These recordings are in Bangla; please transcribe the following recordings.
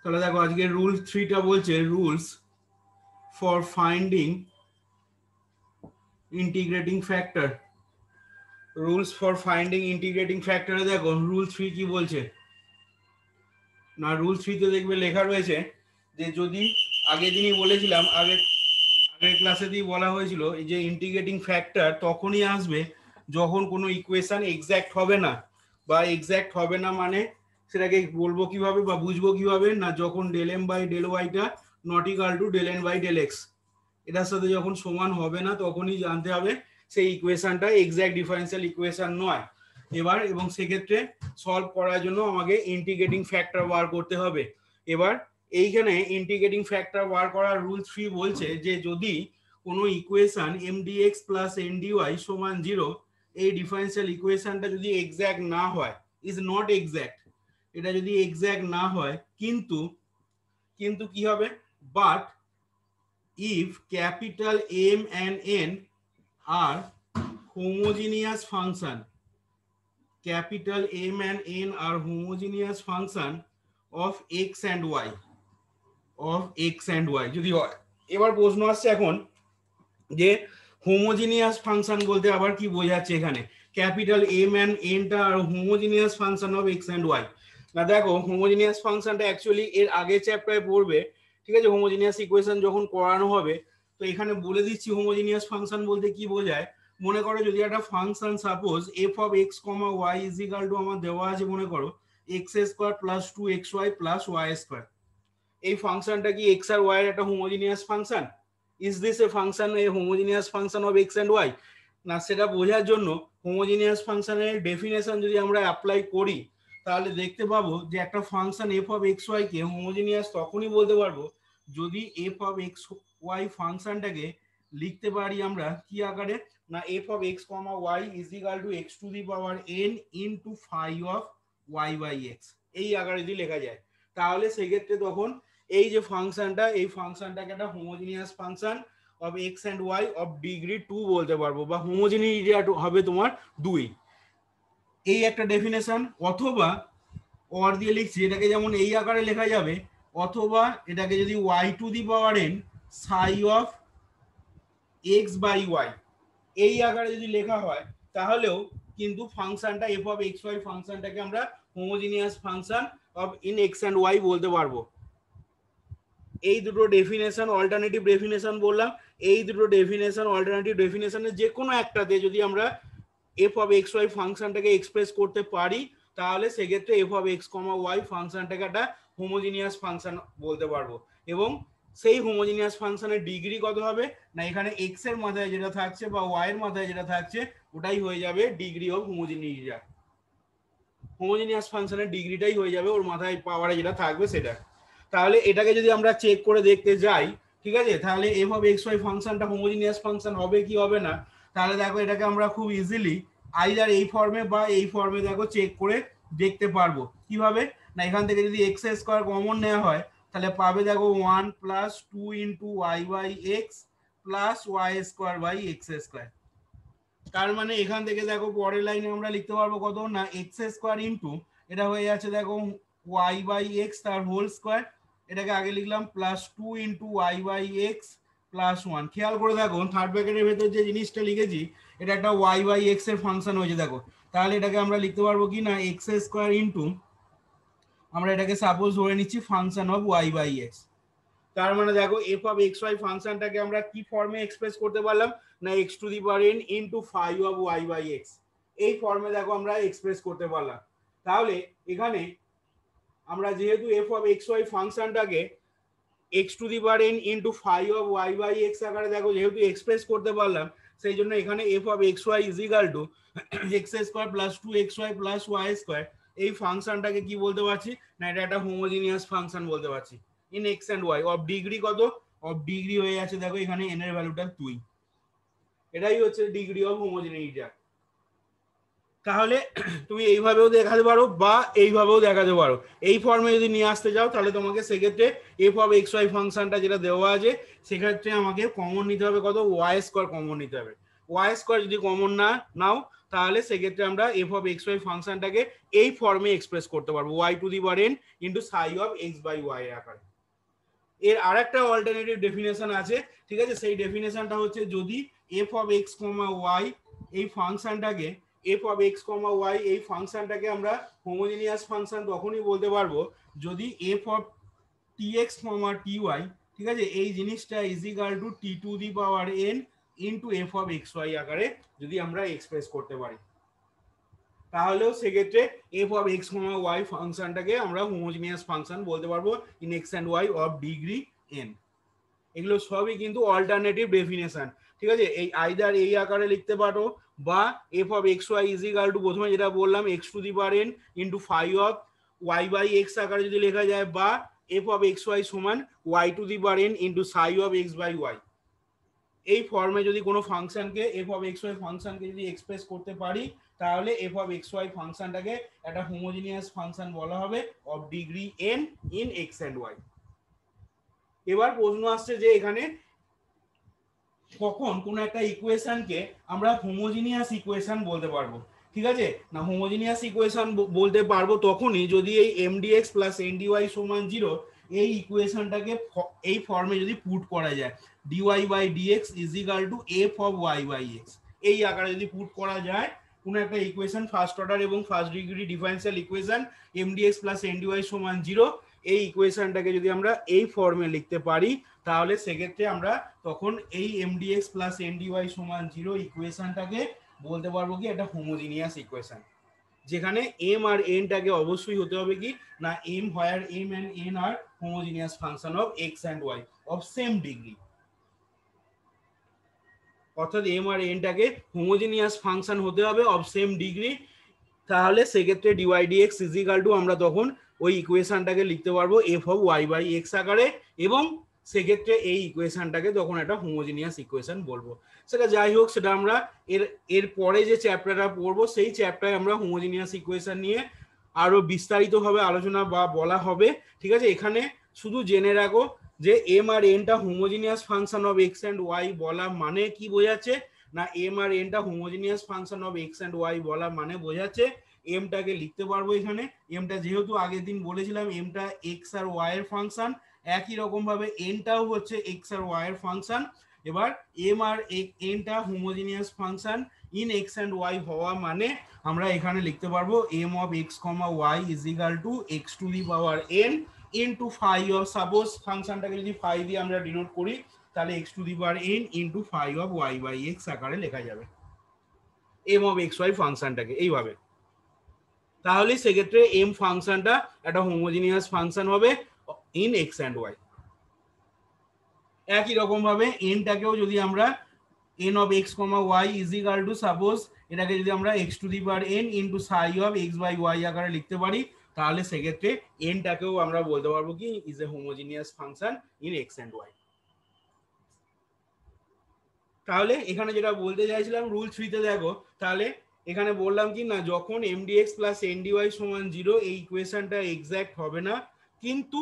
তাহলে দেখো আজকে রুল 3টা বলছে rules for finding integrating factor. Rules for finding integrating ফ্যাক্টরে দেখো রুল 3 কি বলছে না, রুল 3তে দেখবে লেখা রয়েছে যে যদি আগের দিনই বলেছিলাম, আগের ক্লাসেতেই বলা হয়েছিল যে ইন্টিগ্রেটিং ফ্যাক্টর তখনই আসবে যখন কোনো ইকুয়েশন এক্স্যাক্ট হবে না, বা এক্স্যাক্ট হবে না মানে সেটাকে বলবো কিভাবে বা বুঝবো কিভাবে না, যখন ডেল এম বাই ডেল ওয়াইটা not equal to del N by del x, এটার সাথে যখন সমান হবে না তখনই জানতে হবে সেই ইকুয়েশনটা এক্স্যাক্ট ডিফারেন্সিয়াল ইকুয়েশন নয়। এবার এবং সেক্ষেত্রে সলভ করার জন্য আমাকে ইন্টিগ্রেটিং ফ্যাক্টর বার করতে হবে। এবার এইখানে ইন্টিগ্রেটিং ফ্যাক্টর বার করার রুল 3 বলছে যে যদি কোনো equation M dx plus N dy সমান 0, এই ডিফারেন্সিয়াল ইকুয়েশনটা যদি এক্স্যাক্ট না হয়, ইজ নট এক্স্যাক্ট, এটা যদি এক্স্যাক্ট না হয় কিন্তু কিন্তু কি হবে, but if capital M and N are homogeneous function, capital M and N are homogeneous function of x and y, of x and y যদি হয়। এবার প্রশ্ন আসছে এখন যে হোমোজিনিয়াস ফাংশন বলতে আবার কি বোঝাচ্ছে এখানে, ক্যাপিটাল এম এন্ড এনটা আর homogeneous function of x and y. না দেখো হোমোজিনিয়াস ফাংশনটা অ্যাকচুয়ালি এর আগের চ্যাপ্টারে পড়বে, ঠিক আছে, হোমোজিনিয়াস ইকুয়েশন যখন করানো হবে। তো এখানে বলে দিচ্ছি হোমোজিনিয়াস ফাংশন বলতে কি বোঝায়। মনে করো যদি একটা function suppose f of x comma y is equal to আমার দেওয়া আছে, মনে করো x square plus 2xy plus y square, এই ফাংশনটা কি এক্স আর ওয়াই এর একটা homogeneous function? Is this a function, a homogeneous function of x and y? না, সেটা বোঝার জন্য হোমোজিনিয়াস ফাংশনের ডেফিনেশন যদি আমরা অ্যাপ্লাই করি তাহলে দেখতে পাবো যে একটা function f of x y কে হোমোজিনিয়াস তখনই বলতে পারবো যদি এফ অফ এক্স ওয়াই ফাংশনটাকে লিখতে পারি আমরা কি আকারে, না f of x comma y is equal to x to the power n into phi of y by x, এই আকারে যদি লেখা যায় তাহলে সেক্ষেত্রে তখন এই যে ফাংশনটা, এই ফাংশনটাকে একটা homogeneous function of x and y of degree 2 বলতে পারবো, বা হোমোজিনিটি হবে তোমার 2। এই একটা ডেফিনেশন। অথবা অর দিয়ে লিখছি এটাকে যেমন এই আকারে লেখা যাবে, অথবা এটাকে যদি y to the power n psi of x by y এই আকারে যদি লেখা হয় তাহলেও কিন্তু ফাংশনটা এফ অফ এক্স ওয়াই ফাংশনটাকে আমরা homogeneous function of in x and y বলতে পারবো। এই দুটো ডেফিনেশন অল্টারনেটিভ ডেফিনেশন বললাম, এই দুটো ডেফিনেশন অল্টারনেটিভ ডেফিনেশনের যে কোনো একটাতে যদি আমরা এফ অফ এক্স ওয়াই ফাংশনটাকে এক্সপ্রেস করতে পারি তাহলে সেক্ষেত্রে f of x comma y ফাংশনটাকে একটা হোমোজিনিয়াস ফাংশন বলতে পারবো। এবং সেই হোমোজিনিয়াস ফাংশনের ডিগ্রি কত হবে, না এখানে এক্স এর মাথায় যেটা থাকছে বা ওয়াই এর মাথায় যেটা থাকছে ওটাই হয়ে যাবে ডিগ্রি অফ হোমোজিনিটি, হোমোজিনিয়াস ফাংশনের ডিগ্রিটাই হয়ে যাবে ওর মাথায় পাওয়ারে যেটা থাকবে সেটা। তাহলে এটাকে যদি আমরা চেক করে দেখতে যাই, ঠিক আছে, তাহলে এফ অফ এক্স ওয়াই ফাংশনটা হোমোজিনিয়াস ফাংশন হবে কি হবে না, তাহলে দেখো এটাকে আমরা খুব ইজিলি আইদার এই ফর্মে বা এই ফর্মে দেখো চেক করে দেখতে পারবো। কিভাবে, না এখান থেকে যদি এক্স স্কোয়ার কমন নেওয়া হয় তাহলে পাবে দেখো 1 plus 2 into y by x plus y square by x square. তার মানে এখান থেকে দেখো পরের লাইনে আমরা লিখতে পারবো কত, না এক্স স্কোয়ার ইন্টু এটা হয়ে যাচ্ছে দেখো ওয়াই বাই এক্স তার হোল স্কোয়ার, এটাকে আগে লিখলাম plus 2 into y by x plus 1। খেয়াল করে দেখো থার্ড ব্র্যাকেটের ভেতর যে জিনিসটা লিখেছি এটা একটা ওয়াই বাই এক্স এর ফাংশন হয়েছে দেখো, তাহলে এটাকে আমরা লিখতে পারবো কি না এক্স স্কোয়ার ইন্টু আমরা এটাকে সাপোজ ধরে নিচ্ছি function of y by x. তার মানে দেখো এফ অফ এক্স ওয়াই ফাংশনটাকে আমরা কি ফর্মে এক্সপ্রেস করতে পারলাম, না x to the power n into phi of y by x, এই ফর্মে দেখো আমরা এক্সপ্রেস করতে পারলাম। তাহলে এখানে আমরা যেহেতু এফ অফ এক্স ওয়াই ফাংশনটাকে x to the power n into phi of y by x আকারে দেখো যেহেতু এক্সপ্রেস করতে পারলাম, সেই জন্য এখানে f of x y is equal to x square plus 2xy plus y square, এই ফাংশনটাকে কি বলতে পারছি, না এটা একটা হোমোজিনিয়াস ফাংশন বলতে পারছি in x and y of degree কত, অফ ডিগ্রি হয়ে আছে দেখো এখানে এন এর ভ্যালুটা 2, এটাই হচ্ছে ডিগ্রি অফ হোমোজিনিটি। তাহলে তুমি এইভাবেও দেখাতে পারো বা এইভাবেও দেখাতে পারো, এই ফর্মে যদি নিয়ে আসতে যাও তাহলে তোমাকে সেক্ষেত্রে এফ অফ এক্স ওয়াই ফাংশনটা যেটা দেওয়া আছে সেক্ষেত্রে আমাকে কমন নিতে হবে কত, ওয়াই স্কোয়ার কমন নিতে হবে। ওয়াই স্কোয়ার যদি কমন না নাও তাহলে সেক্ষেত্রে আমরা এফ অফ এক্স ওয়াই ফাংশনটাকে এই ফর্মে এক্সপ্রেস করতে পারবো, y to the power n into psi of x by y এর আকারে। এর আরেকটা অল্টারনেটিভ ডেফিনেশন আছে, ঠিক আছে, সেই ডেফিনেশনটা হচ্ছে যদি f of x comma y এই ফাংশনটাকে f of x comma y এই ফাংশনটাকে আমরা হোমোজিনিয়াস ফাংশন তখনই বলতে পারবো যদি এফ অফ টি এক্স কমা টি ওয়াই, ঠিক আছে, এই জিনিসটা is equal to t to the power n into f of x y আকারে যদি আমরা এক্সপ্রেস করতে পারি, তাহলেও সেক্ষেত্রে f of x comma y ফাংশনটাকে আমরা হোমোজিনিয়াস ফাংশন বলতে পারবো in x and y of degree n. এগুলো সবই কিন্তু অল্টারনেটিভ ডেফিনেশন, ঠিক আছে। এই আইদার এই আকারে লিখতে পারো বা f of x y is equal to প্রথমে যেটা বললাম x to the power n into phi of y by x আকারে যদি লেখা যায়, বা এফ অফ এক্স ওয়াই সমান y to the power n into psi of x by y. এই ফর্মে যদি কোনো ফাংশনকে এফ অফ এক্স ওয়াই ফাংশনকে যদি এক্সপ্রেস করতে পারি, তাহলে এফ অফ এক্স ওয়াই ফাংশনটাকে একটা হোমোজিনিয়াস ফাংশন বলা হবে of degree n in x and y. এবার প্রশ্ন আসছে যে এখানে কখন কোন একটা ইকুয়েশনকে আমরা হোমোজিনিয়াস ইকুয়েশন বলতে পারবো, ঠিক আছে না। হোমোজিনিয়াস ইকুয়েশন বলতে পারবো তখনই যদি এই mdx প্লাস ndy সমান 0 এই ইকুয়েশনটাকে এই ফর্মে যদি পুট করা যায়, dy by dx is equal to f of y by x, এই আকারে যদি পুট করা যায় কোন একটা ইকুয়েশন ফার্স্ট অর্ডার এবং first degree differential equation mdx plus ndy সমান 0, এই ইকুয়েশনটাকে যদি আমরা এই ফর্মে লিখতে পারি, তাহলে সেক্ষেত্রে আমরা তখন এই mdx প্লাস ndy সমান 0 ইকুয়েশনটাকে বলতে পারবো কি একটা হোমোজিনিয়াস ইকুয়েশন, যেখানে m আর n টাকে অবশ্যই হতে হবে কি না m where m and n আর homogeneous function of x and y of same degree, অর্থাৎ m আর n টাকে হোমোজিনিয়াস ফাংশন হতে হবে অফ সেম ডিগ্রি। তাহলে সেক্ষেত্রে dy dx is equal to আমরা তখন ওই ইকুয়েশনটাকে লিখতে পারবো f of y by x আকারে, এবং সেক্ষেত্রে এই ইকুয়েশনটাকে তখন একটা হোমোজিনিয়াস ইকুয়েশন বলবো। সেটা যাই হোক, সেটা আমরা এর পরে যে চ্যাপ্টারটা পড়বো সেই চ্যাপ্টারে আমরা হোমোজিনিয়াস ইকুয়েশন নিয়ে আরো বিস্তারিতভাবে আলোচনা বা বলা হবে, ঠিক আছে। এখানে শুধু জেনে রাখো যে m আর n টা homogeneous function of x and y বলা মানে কি বোঝাচ্ছে না, m আর n টা homogeneous function of x and y বলা মানে বোঝাচ্ছে m টাকে লিখতে পারবো এখানে, m টা যেহেতু আগের দিন বলেছিলাম m টা x আর y এর ফাংশন, একই রকম ভাবে n টাও হচ্ছে x আর y এর ফাংশন। এবার m আর n টা homogeneous function in x and y হওয়া মানে আমরা এখানে লিখতে পারবো m of x, y is equal to x to the power n into phi of, suppose ফাংশনটাকে যদি ফাই দিয়ে আমরা ডিনোট করি, তাহলে x to the power n into phi of y by x আকারে লেখা যাবে m অফ x y ফাংশনটাকে এইভাবে। তাহলে সেক্ষেত্রে m ফাংশনটা একটা হোমোজিনিয়াস ফাংশন হবে ইন x and y। একই রকম ভাবে n টাকেও যদি আমরা n of x, y is equal two, suppose এটাকে যদি আমরা x to the power n into Sai of x by y আকারে লিখতে পারি, তাহলে সেক্ষেত্রে n টাকেও আমরা বলতে পারবো কি is a homogeneous function in x and y। তাহলে এখানে যেটা বলতে চাইছিলাম রুল 3 তে দেখো, তাহলে এখানে বললাম কি না যখন mdx প্লাস ndy সমান 0 এই ইকুয়েশনটা এক্সাক্ট হবে না, কিন্তু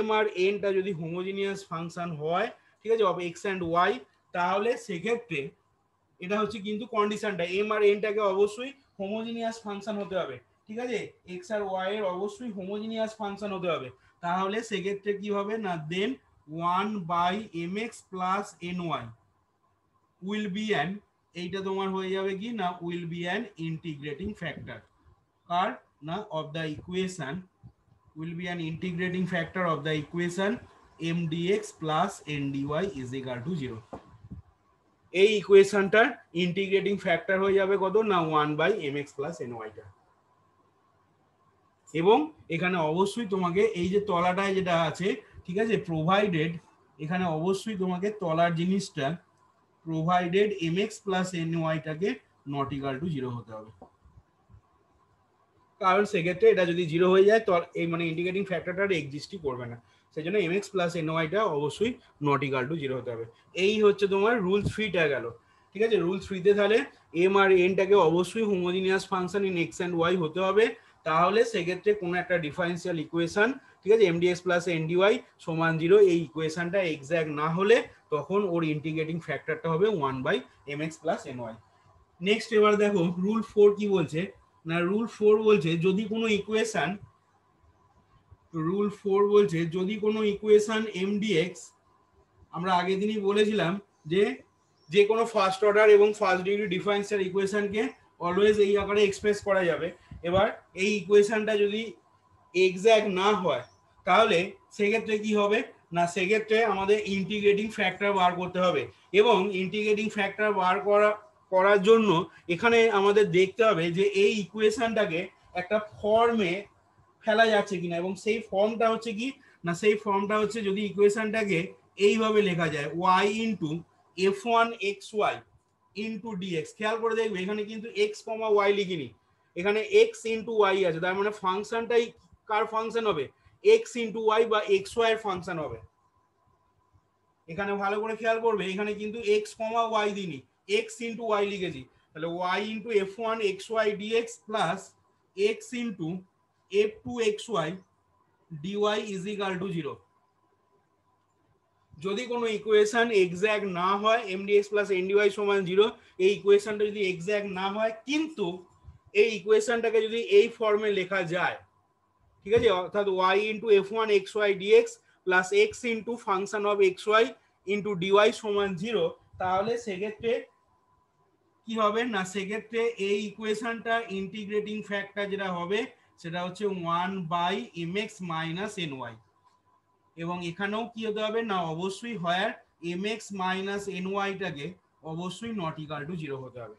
m আর n টা যদি হোমোজিনিয়াস ফাংশন হয়, ঠিক আছে, অফ x and y, তাহলে সেক্ষেত্রে এটা হচ্ছে কিন্তু কন্ডিশনটা m আর n টাকে অবশ্যই হোমোজিনিয়াস ফাংশন হতে হবে, ঠিক আছে, x আর y এর অবশ্যই হোমোজিনিয়াস ফাংশন হতে হবে। তাহলে সেক্ষেত্রে কি হবে না then 1 by mx plus ny will be an, এইটা তোমার হয়ে যাবে কি না will be an integrating factor কার না of the equation, will be an integrating factor of the equation mdx plus ndy is equal to 0। এই ইকুয়েশনটার ইন্টিগ্রেটিং ফ্যাক্টর হয়ে যাবে কত না 1 বাই mx প্লাস ny টা। এবং এখানে অবশ্যই তোমাকে এই যে তলাটায় যেটা আছে, ঠিক আছে, প্রোভাইডেড, এখানে অবশ্যই তোমাকে তলার জিনিসটা প্রোভাইডেড mx প্লাস ny টাকে নট ইকুয়াল টু 0 হতে হবে, কারণ সেক্ষেত্রে এটা যদি 0 হয়ে যায় তো এই মানে ইন্টিগ্রেটিং ফ্যাক্টরটা এক্সিস্টই করবে না, সেই জন্য mx প্লাস ny টা অবশ্যই নট ইকুয়াল টু 0 হতে হবে। এই হচ্ছে তোমার রুল 3 টা গেল, ঠিক আছে। রুল 3 তে তাহলে m আর n টাকে অবশ্যই homogeneous function in x and y হতে হবে, তাহলে সেক্ষেত্রে কোনো একটা ডিফারেনশিয়াল ইকুয়েশন, ঠিক আছে, mdx প্লাস ndy সমান 0 এই ইকুয়েশনটা এক্সাক্ট না হলে তখন ওর ইন্টিগ্রেটিং ফ্যাক্টরটা হবে 1 by mx plus ny। Next এবার দেখো রুল 4 কি বলছে না, রুল 4 বলছে যদি কোনো ইকুয়েশন, রুল 4 বলছে যদি কোনো ইকুয়েশন এমডিএক্স, আমরা আগের দিনই বলেছিলাম যে যে কোনো ফার্স্ট অর্ডার এবং ফার্স্ট ডিগ্রি ডিফারেন্সিয়াল ইকুয়েশনকে অলওয়েজ এই আকারে এক্সপ্রেস করা যাবে। এবার এই ইকুয়েশনটা যদি এক্স্যাক্ট না হয় তাহলে সেক্ষেত্রে কি হবে না, সেক্ষেত্রে আমাদের ইন্টিগ্রেটিং ফ্যাক্টর বার করতে হবে, এবং ইন্টিগ্রেটিং ফ্যাক্টর বার করার জন্য এখানে আমাদের দেখতে হবে যে এই ইকুয়েশনটাকে একটা ফর্মে ফেলা যাচ্ছে কিনা, এবং সেই ফর্মটা হচ্ছে কি না, সেই ফর্মটা হচ্ছে যদি ইকুয়েশনটাকে এইভাবে লেখা যায় y into f1 xy into dx। খেয়াল করে দেখবে এখানে কিন্তু x কমা y লিখিনি, এখানে x ইন্টু y আছে, তার মানে ফাংশনটাই কার ফাংশন হবে, x ইন্টু y বা xy এর ফাংশন হবে। এখানে ভালো করে খেয়াল করবে এখানে কিন্তু x কমা y দিইনি, x ইন্টু y লিখেছি, তাহলে y into f1 xy dx plus x into f2 xy dy is equal two 0। যদি কোনো ইকুয়েশন এক্স্যাক্ট না হয় mdx প্লাস ndy সমান 0, এই ইকুয়েশনটা যদি এক্স্যাক্ট না হয় কিন্তু এই ইকুয়েশনটাকে যদি এই ফর্মে লেখা যায়, ঠিক আছে, অর্থাৎ y into f1 xy dx plus x into function of xy into dy সমান 0, তাহলে সেক্ষেত্রে কি হবে না, সেক্ষেত্রে এই ইকুয়েশনটা ইন্টিগ্রেটিং ফ্যাক্টর যেটা হবে সেটা হচ্ছে 1/mx মাইনাস ny, এবং এখানেও কি হতে হবে না, অবশ্যই হয় mx মাইনাস ny টাকে অবশ্যই নট ইকাল টু 0 হতে হবে।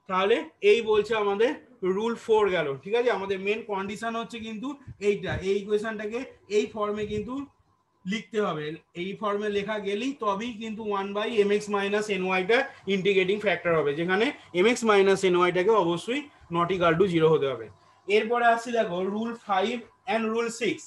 তাহলে এই বলছে আমাদের রুল 4 গেল, ঠিক আছে। আমাদের মেন কন্ডিশন হচ্ছে কিন্তু এইটা, এই ইকুয়েশনটাকে এই ফর্মে কিন্তু লিখতে হবে, এই ফর্মে লেখা গেলেই তবেই কিন্তু 1/mx মাইনাস ny টা ইন্টিগ্রেটিং ফ্যাক্টর হবে, যেখানে mx মাইনাস ny টাকে অবশ্যই নট ইকাল টু 0 হতে হবে। এরপরে আসছি দেখো রুল 5 এন্ড রুল 6।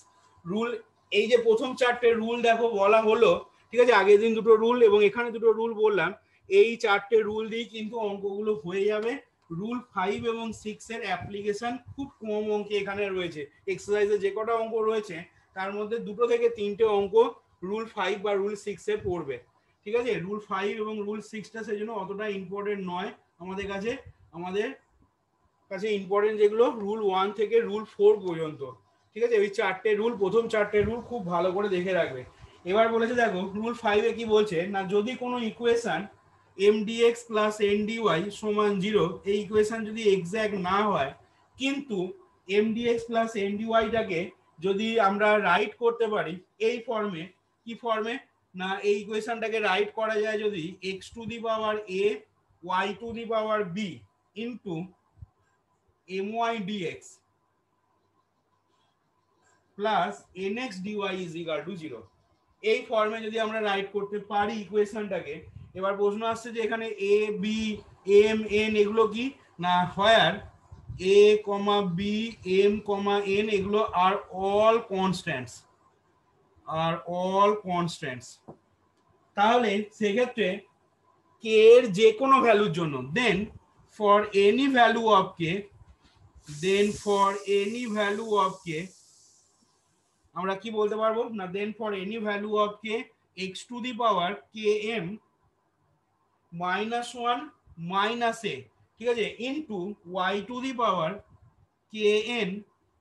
রুল, এই যে প্রথম চারটে রুল দেখো বলা হলো, ঠিক আছে, আগের দিন দুটো রুল এবং এখানে দুটো রুল বললাম, এই চারটে রুল দিয়ে কিন্তু অঙ্কগুলো হয়ে যাবে। রুল 5 এবং 6 এর অ্যাপ্লিকেশন খুব কম অঙ্কে এখানে রয়েছে, এক্সারসাইজে যে কটা অঙ্ক রয়েছে তার মধ্যে দুটো থেকে তিনটে অঙ্ক রুল 5 বা রুল 6 এ পড়বে, ঠিক আছে। রুল 5 এবং রুল 6টা সেজন্য অতটা ইম্পর্টেন্ট নয় আমাদের কাছে, আমাদের কাছে ইম্পর্টেন্ট যেগুলো রুল 1 থেকে রুল 4 পর্যন্ত, ঠিক আছে। ওই চারটে রুল, প্রথম চারটে রুল খুব ভালো করে দেখে রাখবে। এবার বলেছে দেখো রুল 5 এ কি বলছে না, যদি কোনো ইকুয়েশন mdx প্লাস ndy সমান 0, এই ইকুয়েশন যদি এক্স্যাক্ট না হয় কিন্তু mdx প্লাস ndy টাকে যদি আমরা রাইট করতে পারি এই ফর্মে, কি ফর্মে না, এই ইকুয়েশনটাকে রাইট করা যায় যদি x to the power a y to the power b into my dx plus nx dy is equal two 0, এই ফর্মে যদি আমরা রাইট করতে পারি ইকুয়েশনটাকে। এবার প্রশ্ন আসছে যে এখানে a b m n এগুলো কি না, হোয়ার a, b, m, n এগুলো are all constants, are all constants. তাহলে সেক্ষেত্রে k এর যে কোনো ভ্যালুর জন্য, then for any value of k, then for any value of k আমরা কি বলতে পারবো না, then for any value of k x to the power km -1 minus a, ঠিক আছে, into y to the power kn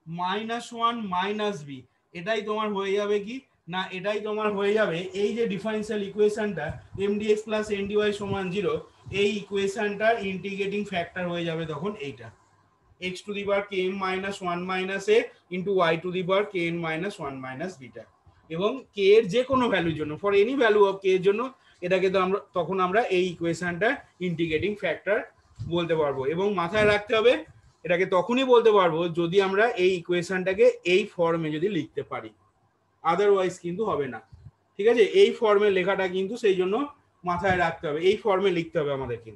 -1 minus b, এটাই তোমার হয়ে যাবে কি না, এটাই তোমার হয়ে যাবে এই যে ডিফারেন্সিয়াল ইকুয়েশনটা mdx প্লাস ndy সমান 0, এই ইকুয়েশনটা ইন্টিগ্রেটিং ফ্যাক্টর হয়ে যাবে তখন এইটা x to the power km minus 1 minus a into y to the power kn minus 1 minus beta, এবং k এর যে কোনো ভ্যালুর জন্য for any value of k এর জন্য এটাকে তো আমরা তখন আমরা এই ইকুয়েশনটা ইন্টিগ্রেটিং ফ্যাক্টর বলতে পারবো। এবং মাথায় রাখতে হবে এটাকে তখনই বলতে পারবো যদি আমরা এই ইকুয়েশনটাকে এই ফর্মে যদি লিখতে পারি, আদারওয়াইজ কিন্তু হবে না, ঠিক আছে। এই ফর্মে লেখাটা কিন্তু সেই জন্য মাথায় রাখতে হবে, এই ফর্মে লিখতে হবে আমাদেরকে।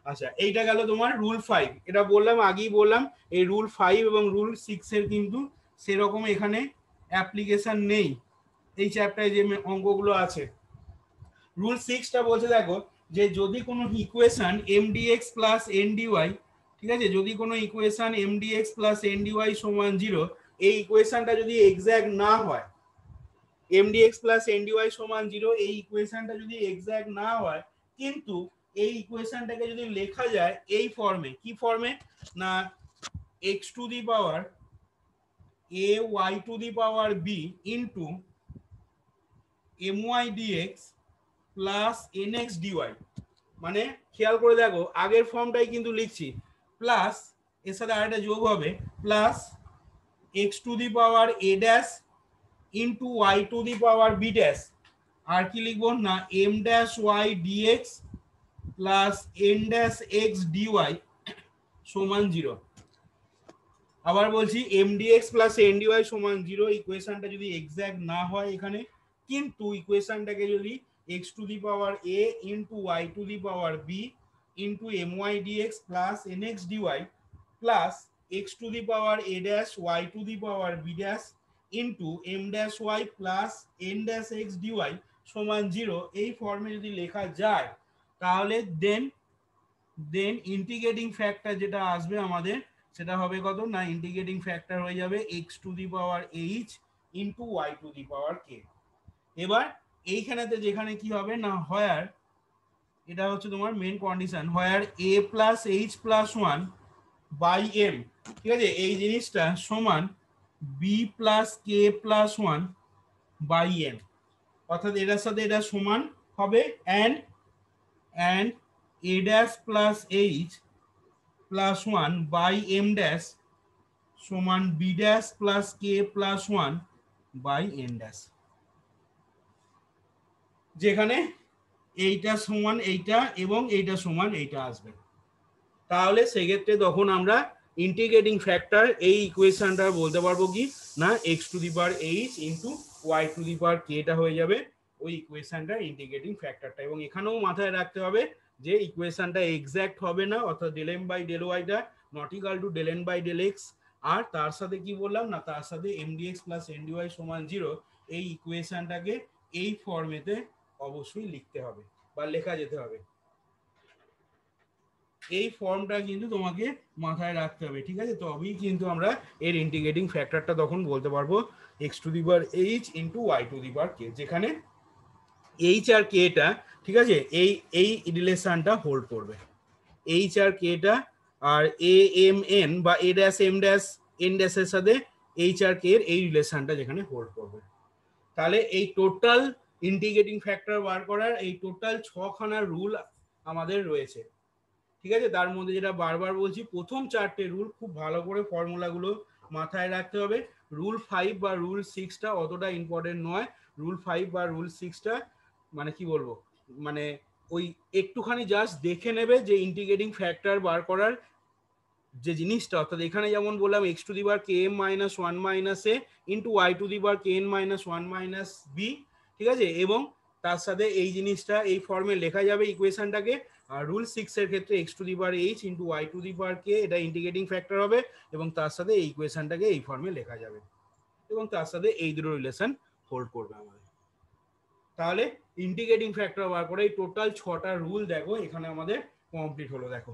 আচ্ছা, এইটা গেল তোমার রুল 5, এটা বললাম আগেই বললাম এই রুল 5 এবং রুল 6 এর কিন্তু সেরকম এখানে অ্যাপ্লিকেশন নেই এই চ্যাপ্টারে যে অঙ্কগুলো আছে। রুল 6টা বলছে দেখো যে যদি কোনো ইকুয়েশন mdx প্লাস ndy, ঠিক আছে, যদি কোনো ইকুয়েশন mdx প্লাস ndy সমান 0, এই ইকুয়েশনটা যদি এক্স্যাক্ট না হয়, mdx প্লাস ndy সমান 0 এই ইকুয়েশনটা যদি এক্স্যাক্ট না হয় কিন্তু এই ইকুয়েশনটাকে যদি লেখা যায় এই ফর্মে, কি ফর্মে না x to the power a y to the power b into my dx plus nx dy, মানে খেয়াল করে দেখো আগের ফর্মটাই কিন্তু লিখছি, প্লাস এর সাথে আরেকটা যোগ হবে plus x to the power a dash into y to the power b dash, আর কি লিখবো না m dash y dx plus n dash x dy সমান 0। আবার বলছি m dx plus n dy সমান 0 ইকুয়েশনটা যদি এক্সাক্ট না হয় এখানে, কিন্তু ইকুয়েশনটাকে যদি x to the power a into y to the power b into my dx plus nx dy plus x to the power a dash y to the power b dash into m dash y plus n dash x dy সমান 0 এই ফর্মে যদি লেখা যায়, তাহলে দেন ইন্টিগ্রেটিং ফ্যাক্টর যেটা আসবে আমাদের সেটা হবে কত না ইন্টিগ্রেটিং ফ্যাক্টর হয়ে যাবে x to the power h into y to the power k। এবার এইখানেতে যেখানে কি হবে না হোয়ার, এটা হচ্ছে তোমার main condition, where a plus h plus 1 by m, ঠিক আছে, এই জিনিসটা সমান b plus k plus 1 by m, অর্থাৎ এটার সাথে এটা সমান হবে and a dash plus h plus 1 by m dash সমান b dash plus k plus 1 by n dash, যেখানে এইটা সমান এইটা এবং এইটা সমান এইটা আসবে। তাহলে সেক্ষেত্রে তখন আমরা ইন্টিগ্রেটিং ফ্যাক্টর এই ইকুয়েশনটা বলতে পারবো কি না x to the power h into y to the power k টা হয়ে যাবে ওই ইকুয়েশনটা ইন্টিগ্রেটিং ফ্যাক্টরটা। এবং এখানেও মাথায় রাখতে হবে যে ইকুয়েশনটা এক্সাক্ট হবে না, অর্থাৎ del m by del y টা not equal to del n by del x, আর তার সাথে কি বললাম না তার সাথে m dx plus n dy সমান 0, এই ইকুয়েশনটাকে এই ফর্মেতে অবশ্যই লিখতে হবে বা লেখা যেতে হবে। এই ফর্মটা কিন্তু তোমাকে মাথায় রাখতে হবে, ঠিক আছে, তবেই কিন্তু আমরা এর ইন্টিগ্রেটিং ফ্যাক্টরটা তখন বলতে পারবো x to the power h into y to the power k, যেখানে h আর k টা, ঠিক আছে, এই রিলেশনটা হোল্ড করবে, h আর k টা আর a m n বা a dash m dash n ড্যাশের সাথে h আর k এর এই রিলেশনটা যেখানে হোল্ড করবে। তাহলে এই টোটাল ইন্টিগ্রেটিং ফ্যাক্টর বার করার এই টোটাল 6খানা রুল আমাদের রয়েছে, ঠিক আছে, তার মধ্যে যেটা বারবার বলছি প্রথম 4টে রুল খুব ভালো করে ফর্মুলাগুলো মাথায় রাখতে হবে। রুল 5 বা রুল 6টা অতটা ইম্পর্টেন্ট নয়, রুল 5 বা রুল 6টা মানে কি বলবো মানে ওই একটুখানি জাস্ট দেখে নেবে যে ইন্টিগ্রেটিং ফ্যাক্টর বার করার যে জিনিসটা, অর্থাৎ এখানে যেমন বললাম x to the power km minus 1 minus a into y to the power kn minus 1 minus b, ঠিক আছে, এবং তার সাথে এই জিনিসটা এই ফর্মে লেখা যাবে ইকুয়েশনটাকে। আর রুল 6 এর ক্ষেত্রে x to the power h into y to the power k এটা ইন্টিগ্রেটিং ফ্যাক্টর হবে এবং তার সাথে এই ইকুয়েশনটাকে এই ফর্মে লেখা যাবে এবং তার সাথে এই দুটো রিলেশন হোল্ড করবে আমাদের। তাহলে ইন্টিগ্রেটিং ফ্যাক্টর বার করে এই টোটাল 6টা রুল দেখো এখানে আমাদের কমপ্লিট হলো। দেখো